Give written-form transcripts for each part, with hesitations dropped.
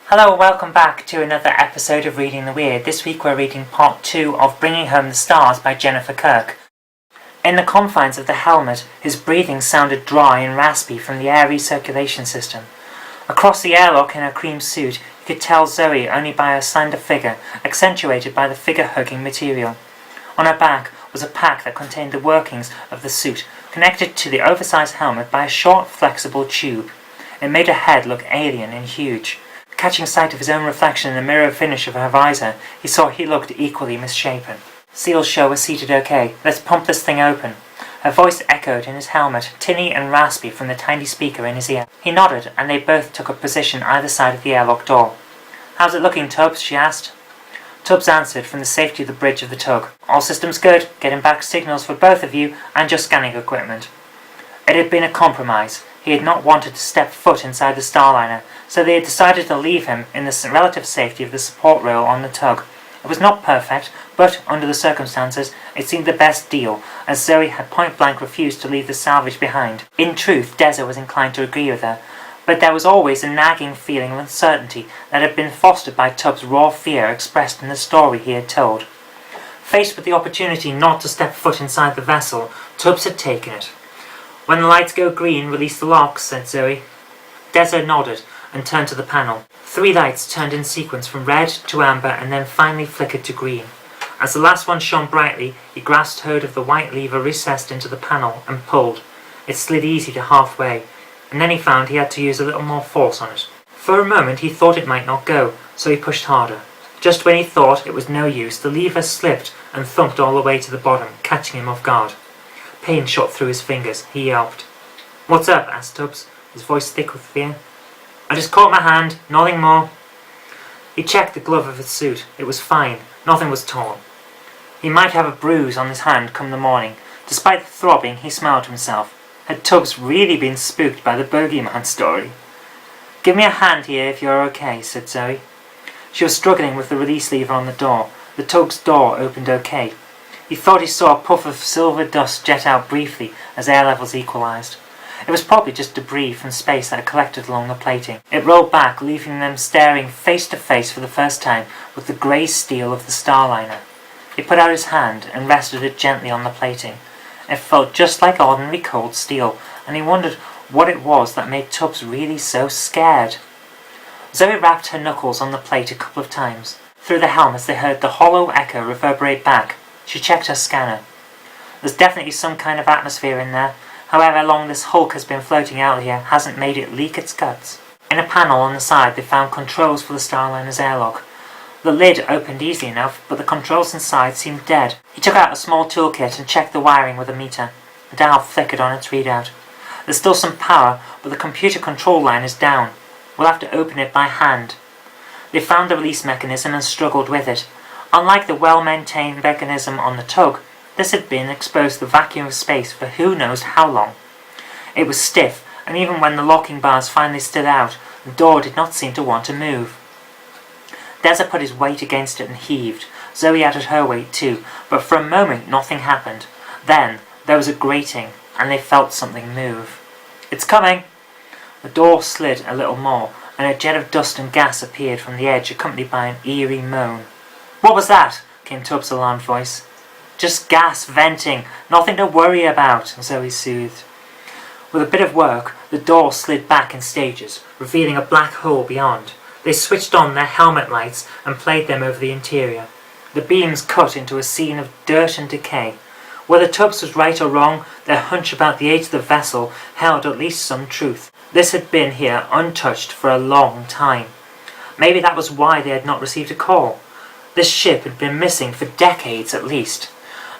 Hello and welcome back to another episode of Reading the Weird. This week we're reading part 2 of Bringing Home the Stars by Jennifer Kirk. In the confines of the helmet, his breathing sounded dry and raspy from the airy circulation system. Across the airlock in her cream suit, you could tell Zoe only by her slender figure, accentuated by the figure-hugging material. On her back was a pack that contained the workings of the suit, connected to the oversized helmet by a short, flexible tube. It made her head look alien and huge. Catching sight of his own reflection in the mirror finish of her visor, he saw he looked equally misshapen. Seal's show was seated okay. Let's pump this thing open. Her voice echoed in his helmet, tinny and raspy from the tiny speaker in his ear. He nodded, and they both took a position either side of the airlock door. "How's it looking, Tubbs?" she asked. Tubbs answered from the safety of the bridge of the tug. "All systems good. Getting back signals for both of you, and your scanning equipment." It had been a compromise. He had not wanted to step foot inside the Starliner, so they had decided to leave him in the relative safety of the support rail on the tug. It was not perfect, but, under the circumstances, it seemed the best deal, as Zoe had point-blank refused to leave the salvage behind. In truth, Deza was inclined to agree with her, but there was always a nagging feeling of uncertainty that had been fostered by Tubbs' raw fear expressed in the story he had told. Faced with the opportunity not to step foot inside the vessel, Tubbs had taken it. "When the lights go green, release the locks," said Zoe. Deza nodded and turned to the panel. 3 lights turned in sequence from red to amber and then finally flickered to green. As the last one shone brightly, he grasped hold of the white lever recessed into the panel and pulled. It slid easy to halfway, and then he found he had to use a little more force on it. For a moment he thought it might not go, so he pushed harder. Just when he thought it was no use, the lever slipped and thumped all the way to the bottom, catching him off guard. Pain shot through his fingers. He yelped. "What's up?" asked Tubbs, his voice thick with fear. "I just caught my hand, nothing more." He checked the glove of his suit. It was fine. Nothing was torn. He might have a bruise on his hand come the morning. Despite the throbbing, he smiled to himself. Had Tubbs really been spooked by the bogeyman story? "Give me a hand here if you're okay," said Zoe. She was struggling with the release lever on the door. The tug's door opened okay. He thought he saw a puff of silver dust jet out briefly as air levels equalized. It was probably just debris from space that had collected along the plating. It rolled back, leaving them staring face to face for the first time with the grey steel of the Starliner. He put out his hand and rested it gently on the plating. It felt just like ordinary cold steel, and he wondered what it was that made Tubbs really so scared. Zoe rapped her knuckles on the plate a couple of times. Through the helmets they heard the hollow echo reverberate back. She checked her scanner. "There's definitely some kind of atmosphere in there. However long this hulk has been floating out here hasn't made it leak its guts." In a panel on the side they found controls for the Starliner's airlock. The lid opened easily enough, but the controls inside seemed dead. He took out a small toolkit and checked the wiring with a meter. The dial flickered on its readout. "There's still some power, but the computer control line is down. We'll have to open it by hand." They found the release mechanism and struggled with it. Unlike the well-maintained mechanism on the tug, this had been exposed to the vacuum of space for who knows how long. It was stiff, and even when the locking bars finally stood out, the door did not seem to want to move. Deza put his weight against it and heaved. Zoe added her weight too, but for a moment nothing happened. Then there was a grating, and they felt something move. "It's coming!" The door slid a little more, and a jet of dust and gas appeared from the edge, accompanied by an eerie moan. "What was that?" came Tubbs' alarmed voice. "Just gas venting. Nothing to worry about," Zoe soothed. With a bit of work, the door slid back in stages, revealing a black hole beyond. They switched on their helmet lights and played them over the interior. The beams cut into a scene of dirt and decay. Whether Tubbs was right or wrong, their hunch about the age of the vessel held at least some truth. This had been here untouched for a long time. Maybe that was why they had not received a call. This ship had been missing for decades at least,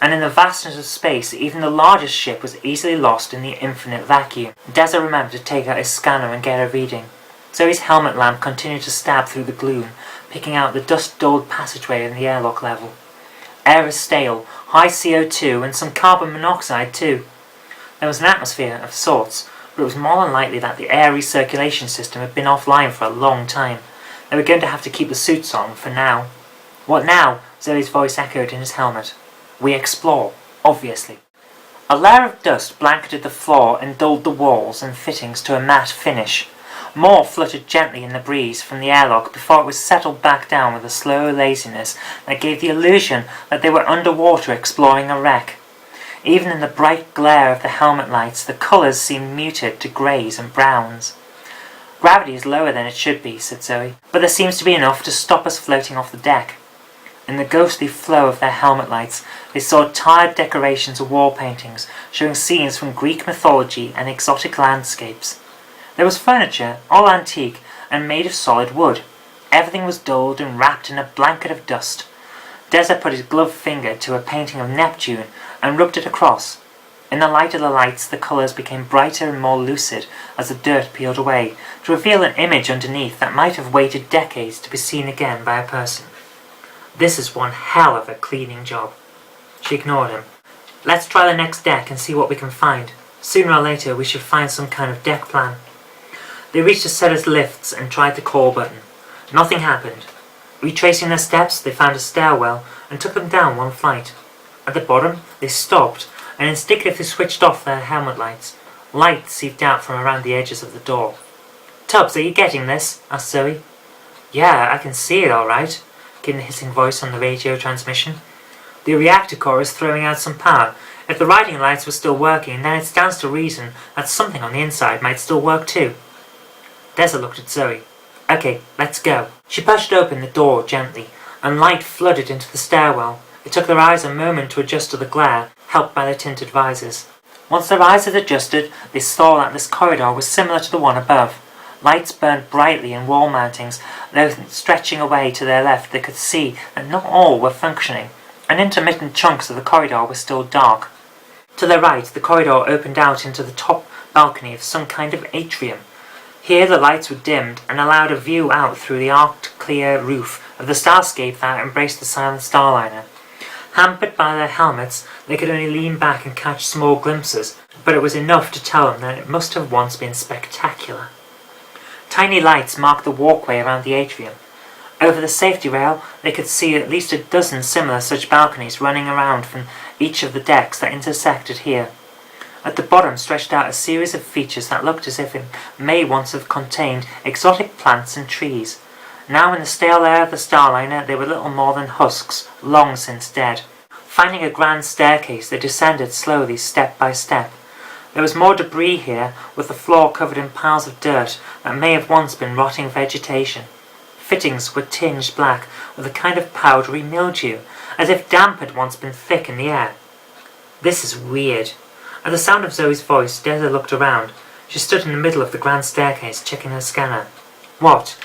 and in the vastness of space even the largest ship was easily lost in the infinite vacuum. Deza remembered to take out his scanner and get a reading. Zoe's helmet lamp continued to stab through the gloom, picking out the dust-dulled passageway in the airlock level. Air is stale, high CO2 and some carbon monoxide too. There was an atmosphere of sorts, but it was more than likely that the air recirculation system had been offline for a long time. They were going to have to keep the suits on for now. "What now?" Zoe's voice echoed in his helmet. "We explore, obviously." A layer of dust blanketed the floor and dulled the walls and fittings to a matte finish. More fluttered gently in the breeze from the airlock before it was settled back down with a slow laziness that gave the illusion that they were underwater exploring a wreck. Even in the bright glare of the helmet lights, the colours seemed muted to greys and browns. "Gravity is lower than it should be," said Zoe, "but there seems to be enough to stop us floating off the deck." In the ghostly flow of their helmet lights, they saw tired decorations of wall paintings, showing scenes from Greek mythology and exotic landscapes. There was furniture, all antique, and made of solid wood. Everything was dulled and wrapped in a blanket of dust. Deza put his gloved finger to a painting of Neptune and rubbed it across. In the light of the lights, the colours became brighter and more lucid as the dirt peeled away, to reveal an image underneath that might have waited decades to be seen again by a person. "This is one hell of a cleaning job." She ignored him. "Let's try the next deck and see what we can find. Sooner or later we should find some kind of deck plan." They reached a set of lifts and tried the call button. Nothing happened. Retracing their steps, they found a stairwell and took them down one flight. At the bottom, they stopped and instinctively switched off their helmet lights. Light seeped out from around the edges of the door. "Tubbs, are you getting this?" asked Zoe. "Yeah, I can see it all right," came the hissing voice on the radio transmission. "The reactor core is throwing out some power. If the riding lights were still working, then it stands to reason that something on the inside might still work too." Deza looked at Zoe. "Okay, let's go." She pushed open the door gently, and light flooded into the stairwell. It took their eyes a moment to adjust to the glare, helped by their tinted visors. Once their eyes had adjusted, they saw that this corridor was similar to the one above. Lights burned brightly in wall mountings, though stretching away to their left they could see that not all were functioning, and intermittent chunks of the corridor were still dark. To their right, the corridor opened out into the top balcony of some kind of atrium. Here the lights were dimmed and allowed a view out through the arced clear roof of the starscape that embraced the silent starliner. Hampered by their helmets, they could only lean back and catch small glimpses, but it was enough to tell them that it must have once been spectacular. Tiny lights marked the walkway around the atrium. Over the safety rail, they could see at least a dozen similar such balconies running around from each of the decks that intersected here. At the bottom stretched out a series of features that looked as if it may once have contained exotic plants and trees. Now in the stale air of the starliner they were little more than husks, long since dead. Finding a grand staircase, they descended slowly, step by step. There was more debris here, with the floor covered in piles of dirt that may have once been rotting vegetation. Fittings were tinged black with a kind of powdery mildew, as if damp had once been thick in the air. "This is weird." At the sound of Zoe's voice, Deza looked around. She stood in the middle of the grand staircase, checking her scanner. "What?"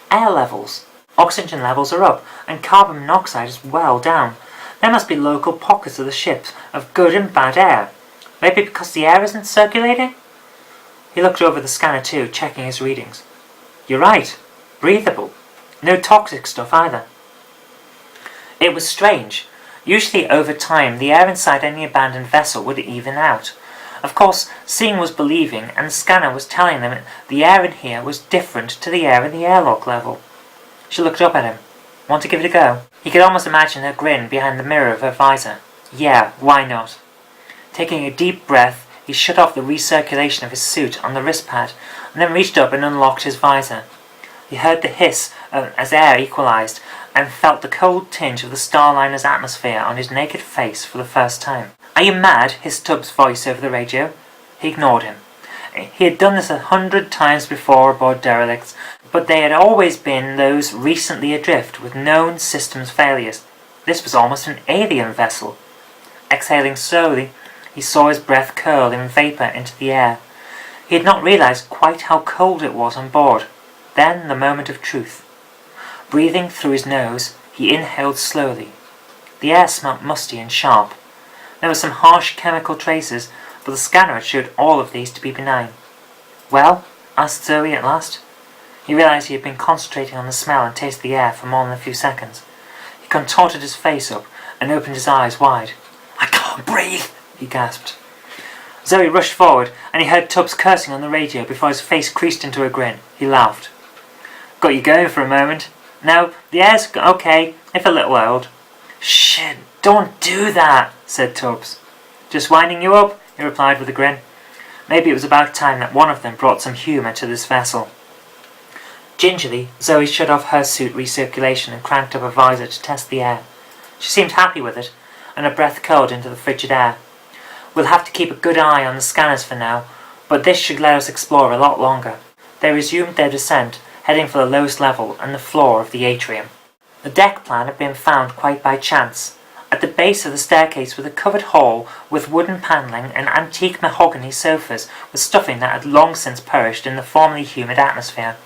"Air levels. Oxygen levels are up, and carbon monoxide is well down. There must be local pockets of the ship of good and bad air. Maybe because the air isn't circulating?" He looked over the scanner too, checking his readings. "You're right. Breathable. No toxic stuff either." It was strange. Usually over time, the air inside any abandoned vessel would even out. Of course, seeing was believing, and the scanner was telling them the air in here was different to the air in the airlock level. She looked up at him. "Want to give it a go?" He could almost imagine her grin behind the mirror of her visor. "Yeah, why not?" Taking a deep breath, he shut off the recirculation of his suit on the wrist pad, and then reached up and unlocked his visor. He heard the hiss as air equalized, and felt the cold tinge of the starliner's atmosphere on his naked face for the first time. "Are you mad?" hissed Tubbs' voice over the radio. He ignored him. He had done this 100 times before aboard derelicts, but they had always been those recently adrift with known systems failures. This was almost an alien vessel. Exhaling slowly, he saw his breath curl in vapor into the air. He had not realized quite how cold it was on board. Then the moment of truth. Breathing through his nose, he inhaled slowly. The air smelt musty and sharp. There were some harsh chemical traces, but the scanner had showed all of these to be benign. "Well?" asked Zoe at last. He realized he had been concentrating on the smell and taste of the air for more than a few seconds. He contorted his face up and opened his eyes wide. "I can't breathe," he gasped. Zoe rushed forward, and he heard Tubbs cursing on the radio before his face creased into a grin. He laughed. "Got you going for a moment. No, the air's okay, if a little old." "Shit, don't do that," said Tubbs. "Just winding you up," he replied with a grin. Maybe it was about time that one of them brought some humour to this vessel. Gingerly, Zoe shut off her suit recirculation and cranked up a visor to test the air. She seemed happy with it, and her breath curled into the frigid air. We'll have to keep a good eye on the scanners for now, but this should let us explore a lot longer. They resumed their descent, heading for the lowest level and the floor of the atrium. The deck plan had been found quite by chance. At the base of the staircase was a covered hall with wooden panelling and antique mahogany sofas with stuffing that had long since perished in the formerly humid atmosphere.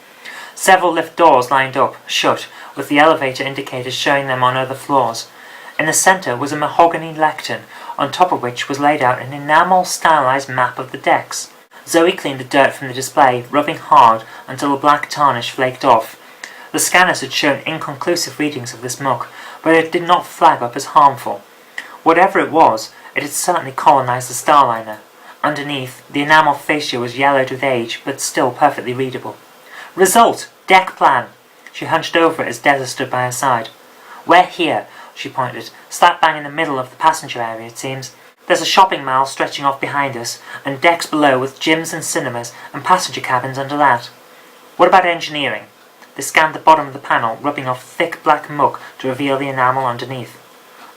Several lift doors lined up, shut, with the elevator indicators showing them on other floors. In the centre was a mahogany lectern, on top of which was laid out an enamel-stylized map of the decks. Zoe cleaned the dirt from the display, rubbing hard until the black tarnish flaked off. The scanners had shown inconclusive readings of this muck, but it did not flag up as harmful. Whatever it was, it had certainly colonized the Starliner. Underneath, the enamel fascia was yellowed with age, but still perfectly readable. Result! Deck plan! She hunched over it as Deza stood by her side. We're here, she pointed, slap bang in the middle of the passenger area, it seems. There's a shopping mall stretching off behind us, and decks below with gyms and cinemas, and passenger cabins under that. What about engineering? They scanned the bottom of the panel, rubbing off thick black muck to reveal the enamel underneath.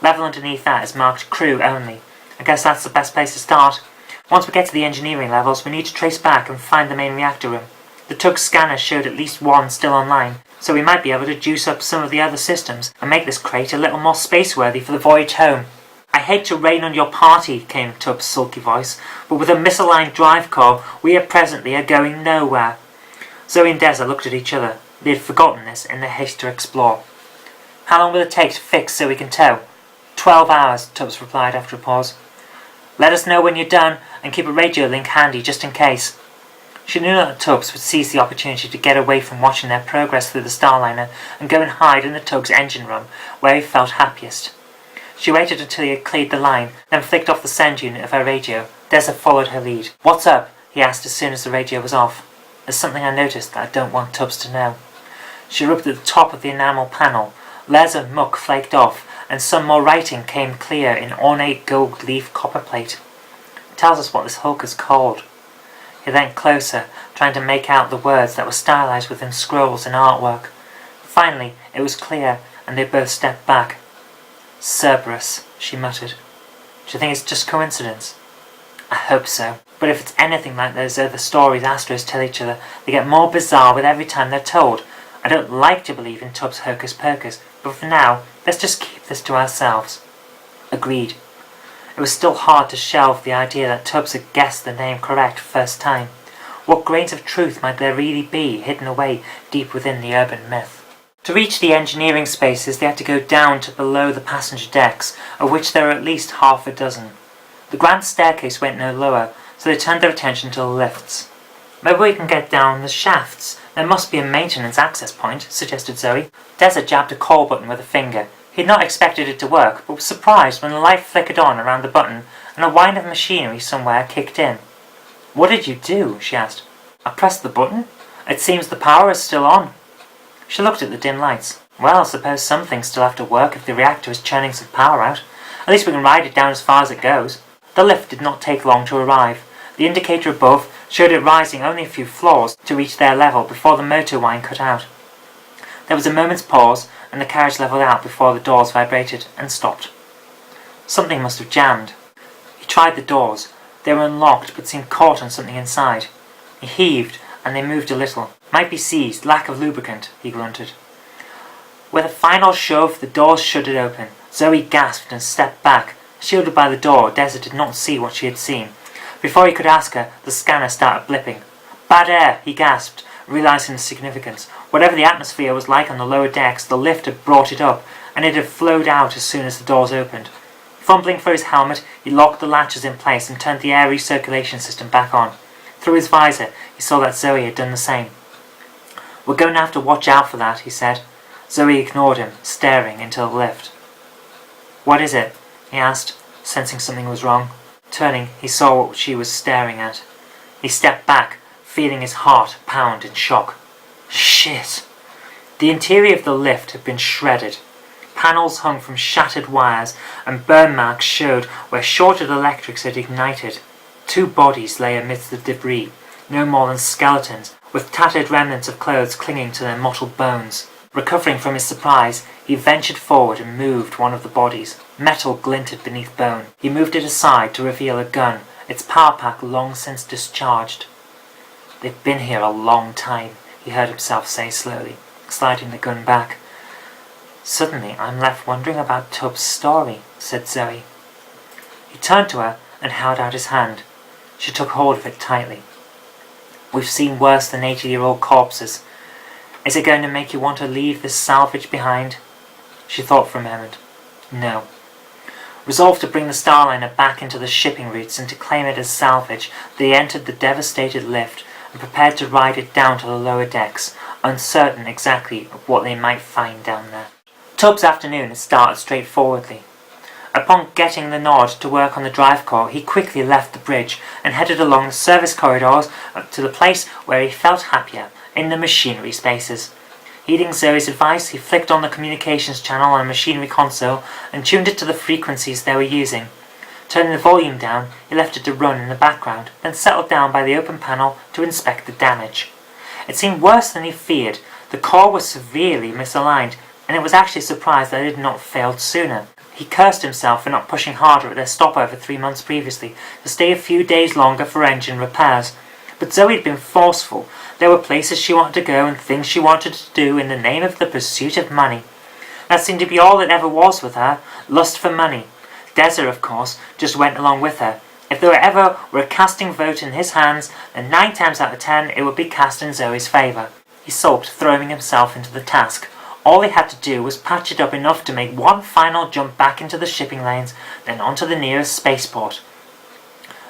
Level underneath that is marked crew only. I guess that's the best place to start. Once we get to the engineering levels, we need to trace back and find the main reactor room. The tug's scanner showed at least one still online, so we might be able to juice up some of the other systems and make this crate a little more space-worthy for the voyage home. I hate to rain on your party, came Tubbs' sulky voice, but with a misaligned drive core, we at presently are going nowhere. Zoe and Deza looked at each other. They had forgotten this in their haste to explore. How long will it take to fix so we can tow? 12 hours, Tubbs replied after a pause. Let us know when you're done, and keep a radio link handy just in case. She knew that Tubbs would seize the opportunity to get away from watching their progress through the Starliner and go and hide in the tug's engine room, where he felt happiest. She waited until he had cleared the line, then flicked off the send unit of her radio. Deza followed her lead. What's up? He asked as soon as the radio was off. There's something I noticed that I don't want Tubbs to know. She rubbed at the top of the enamel panel. Layers of muck flaked off, and some more writing came clear in ornate gold leaf copperplate. It tells us what this hulk is called. He leant closer, trying to make out the words that were stylized within scrolls and artwork. Finally, it was clear, and they both stepped back. Cerberus, she muttered. Do you think it's just coincidence? I hope so. But if it's anything like those other stories Astros tell each other, they get more bizarre with every time they're told. I don't like to believe in Tubbs' hocus pocus, but for now, let's just keep this to ourselves. Agreed. It was still hard to shelve the idea that Tubbs had guessed the name correct first time. What grains of truth might there really be hidden away deep within the urban myth? To reach the engineering spaces, they had to go down to below the passenger decks, of which there were at least half a dozen. The grand staircase went no lower, so they turned their attention to the lifts. Maybe we can get down the shafts. There must be a maintenance access point, suggested Zoe. Deza jabbed a call button with a finger. He had not expected it to work, but was surprised when the light flickered on around the button and a whine of machinery somewhere kicked in. What did you do? She asked. I pressed the button. It seems the power is still on. She looked at the dim lights. Well, I suppose some things still have to work if the reactor is churning some power out. At least we can ride it down as far as it goes. The lift did not take long to arrive. The indicator above showed it rising only a few floors to reach their level before the motor whine cut out. There was a moment's pause, and the carriage levelled out before the doors vibrated and stopped. Something must have jammed. He tried the doors. They were unlocked, but seemed caught on something inside. He heaved, and they moved a little. Might be seized, lack of lubricant, he grunted. With a final shove, the doors shuddered open. Zoe gasped and stepped back. Shielded by the door, Deza did not see what she had seen. Before he could ask her, the scanner started blipping. Bad air, he gasped, realizing the significance. Whatever the atmosphere was like on the lower decks, the lift had brought it up, and it had flowed out as soon as the doors opened. Fumbling for his helmet, he locked the latches in place and turned the air recirculation system back on. Through his visor, he saw that Zoe had done the same. We're going to have to watch out for that, he said. Zoe ignored him, staring into the lift. What is it? He asked, sensing something was wrong. Turning, he saw what she was staring at. He stepped back, feeling his heart pound in shock. Shit! The interior of the lift had been shredded. Panels hung from shattered wires, and burn marks showed where shorted electrics had ignited. Two bodies lay amidst the debris, no more than skeletons, with tattered remnants of clothes clinging to their mottled bones. Recovering from his surprise, he ventured forward and moved one of the bodies. Metal glinted beneath bone. He moved it aside to reveal a gun, its power pack long since discharged. "They've been here a long time," he heard himself say slowly, sliding the gun back. "Suddenly I'm left wondering about Tubbs' story," said Zoe. He turned to her and held out his hand. She took hold of it tightly. "We've seen worse than 80-year-old corpses. Is it going to make you want to leave this salvage behind?" She thought for a moment. No. Resolved to bring the Starliner back into the shipping routes and to claim it as salvage, they entered the devastated lift and prepared to ride it down to the lower decks, uncertain exactly of what they might find down there. Tubbs' afternoon had started straightforwardly. Upon getting the nod to work on the drive core, he quickly left the bridge and headed along the service corridors up to the place where he felt happier, in the machinery spaces. Heeding Zoe's advice, he flicked on the communications channel on a machinery console and tuned it to the frequencies they were using. Turning the volume down, he left it to run in the background, then settled down by the open panel to inspect the damage. It seemed worse than he feared. The core was severely misaligned, and it was actually surprised that it had not failed sooner. He cursed himself for not pushing harder at their stopover 3 months previously, to stay a few days longer for engine repairs. But Zoe had been forceful. There were places she wanted to go and things she wanted to do in the name of the pursuit of money. That seemed to be all it ever was with her, lust for money. Deza, of course, just went along with her. If there ever were a casting vote in his hands, then 9 times out of 10 it would be cast in Zoe's favour. He sulked, throwing himself into the task. All he had to do was patch it up enough to make one final jump back into the shipping lanes, then onto the nearest spaceport.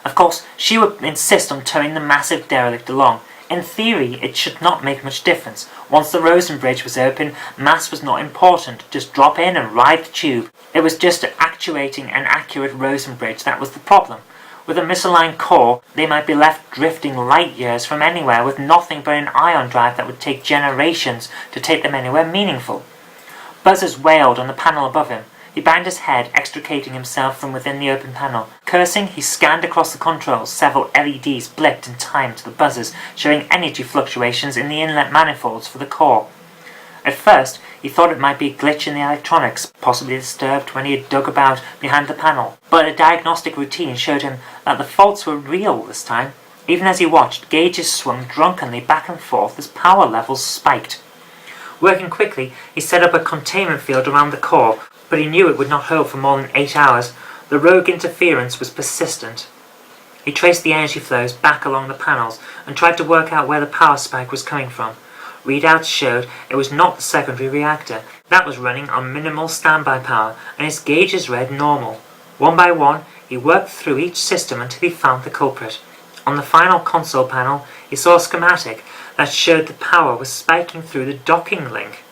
Of course, she would insist on towing the massive derelict along. In theory, it should not make much difference. Once the Rosen Bridge was open, mass was not important. Just drop in and ride the tube. It was just actuating an accurate Rosen Bridge that was the problem. With a misaligned core, they might be left drifting light years from anywhere with nothing but an ion drive that would take generations to take them anywhere meaningful. Buzzers wailed on the panel above him. He banged his head, extricating himself from within the open panel. Cursing, he scanned across the controls. Several LEDs blinked in time to the buzzers, showing energy fluctuations in the inlet manifolds for the core. At first, he thought it might be a glitch in the electronics, possibly disturbed when he had dug about behind the panel. But a diagnostic routine showed him that the faults were real this time. Even as he watched, gauges swung drunkenly back and forth as power levels spiked. Working quickly, he set up a containment field around the core, but he knew it would not hold for more than 8 hours. The rogue interference was persistent. He traced the energy flows back along the panels and tried to work out where the power spike was coming from. Readouts showed it was not the secondary reactor. That was running on minimal standby power, and his gauges read normal. One by one, he worked through each system until he found the culprit. On the final console panel, he saw a schematic that showed the power was spiking through the docking link.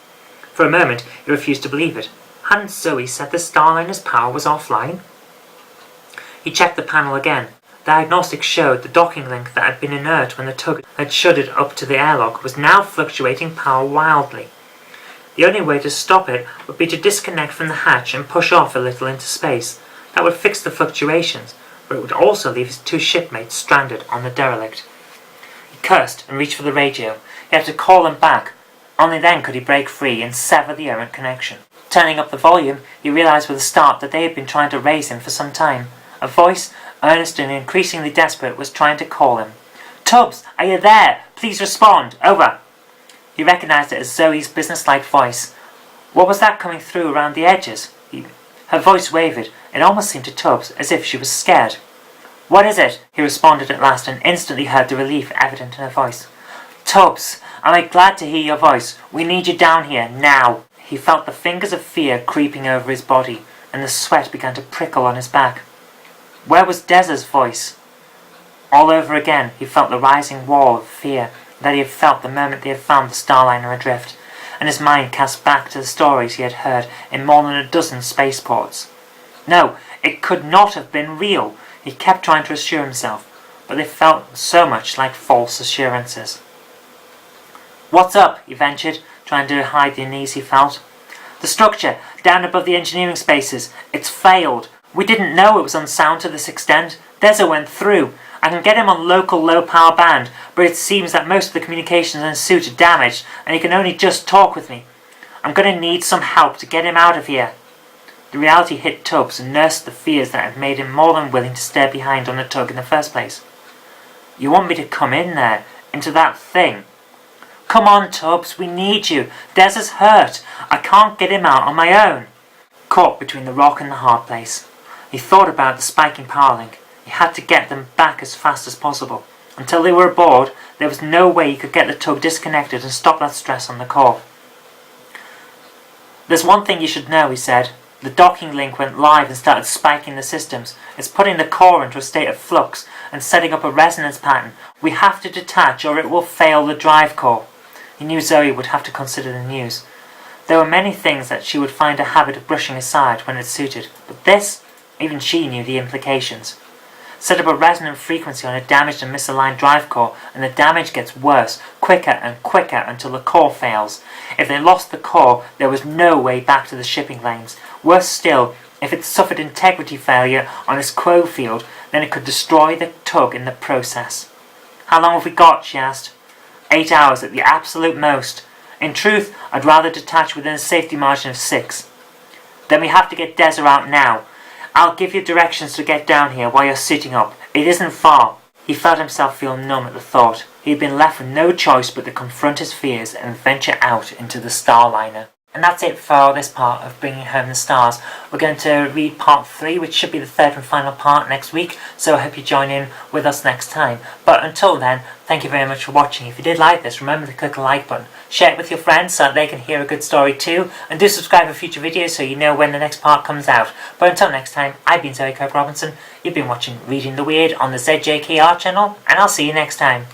For a moment, he refused to believe it. Hadn't Zoe said the Starliner's power was offline? He checked the panel again. Diagnostics showed the docking link that had been inert when the tug had shuddered up to the airlock was now fluctuating power wildly. The only way to stop it would be to disconnect from the hatch and push off a little into space. That would fix the fluctuations, but it would also leave his 2 shipmates stranded on the derelict. He cursed and reached for the radio. He had to call them back. Only then could he break free and sever the errant connection. Turning up the volume, he realized with a start that they had been trying to raise him for some time. A voice, earnest and increasingly desperate, was trying to call him. "Tubbs, are you there? Please respond. Over." He recognized it as Zoe's businesslike voice. What was that coming through around the edges? Her voice wavered. It almost seemed to Tubbs as if she was scared. "What is it?" he responded at last, and instantly heard the relief evident in her voice. "Tubbs, I'm glad to hear your voice. We need you down here, now." He felt the fingers of fear creeping over his body, and the sweat began to prickle on his back. Where was Deza's voice? All over again, he felt the rising wall of fear that he had felt the moment they had found the Starliner adrift, and his mind cast back to the stories he had heard in more than a dozen spaceports. No, it could not have been real. He kept trying to assure himself, but they felt so much like false assurances. "What's up?" he ventured, trying to hide the unease he felt. "The structure, down above the engineering spaces. It's failed. We didn't know it was unsound to this extent. Deza went through. I can get him on local low-power band, but it seems that most of the communications in the suit are damaged, and he can only just talk with me. I'm going to need some help to get him out of here." The reality hit Tubbs and nursed the fears that had made him more than willing to stay behind on the tug in the first place. "You want me to come in there, into that thing?" "Come on, Tubbs, we need you. Des is hurt. I can't get him out on my own." Caught between the rock and the hard place, he thought about the spiking power link. He had to get them back as fast as possible. Until they were aboard, there was no way he could get the tug disconnected and stop that stress on the core. "There's one thing you should know," he said. "The docking link went live and started spiking the systems. It's putting the core into a state of flux and setting up a resonance pattern. We have to detach or it will fail the drive core." He knew Zoe would have to consider the news. There were many things that she would find a habit of brushing aside when it suited, but this, even she knew the implications. Set up a resonant frequency on a damaged and misaligned drive core, and the damage gets worse, quicker and quicker until the core fails. If they lost the core, there was no way back to the shipping lanes. Worse still, if it suffered integrity failure on its quo field, then it could destroy the tug in the process. "How long have we got?" she asked. 8 hours at the absolute most. In truth, I'd rather detach within a safety margin of 6. "Then we have to get Deza out now. I'll give you directions to get down here while you're sitting up. It isn't far." He felt himself feel numb at the thought. He had been left with no choice but to confront his fears and venture out into the Starliner. And that's it for this part of Bringing Home the Stars. We're going to read part 3, which should be the third and final part next week, so I hope you join in with us next time. But until then, thank you very much for watching. If you did like this, remember to click the like button. Share it with your friends so that they can hear a good story too, and do subscribe for future videos so you know when the next part comes out. But until next time, I've been Zoe Kirk-Robinson. You've been watching Reading the Weird on the ZJKR channel, and I'll see you next time.